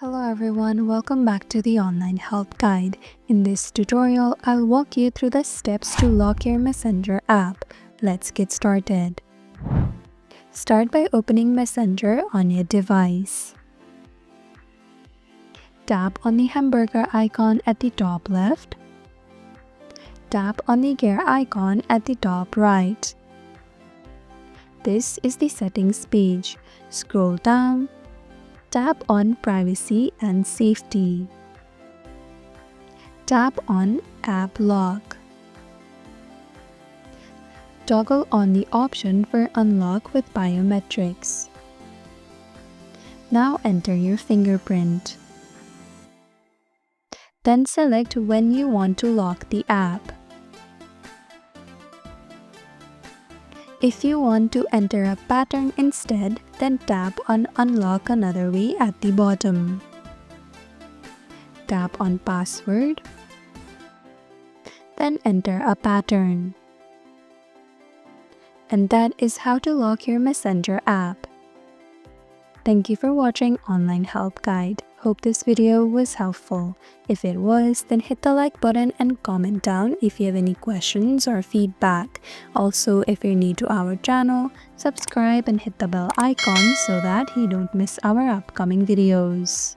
Hello everyone, welcome back to the online help guide. In this tutorial, I'll walk you through the steps to lock your Messenger app. Let's get started. Start by opening Messenger on your device. Tap on the hamburger icon at the top left. Tap on the gear icon at the top right. This is the settings page. Scroll down. Tap on Privacy and Safety. Tap on App Lock. Toggle on the option for Unlock with Biometrics. Now enter your fingerprint. Then select when you want to lock the app. If you want to enter a pattern instead, then tap on Unlock Another Way at the bottom. Tap on Password. Then enter a pattern. And that is how to lock your Messenger app. Thank you for watching Online Help Guide. Hope this video was helpful. If it was, then hit the like button and comment down if you have any questions or feedback. Also, if you're new to our channel, subscribe and hit the bell icon so that you don't miss our upcoming videos.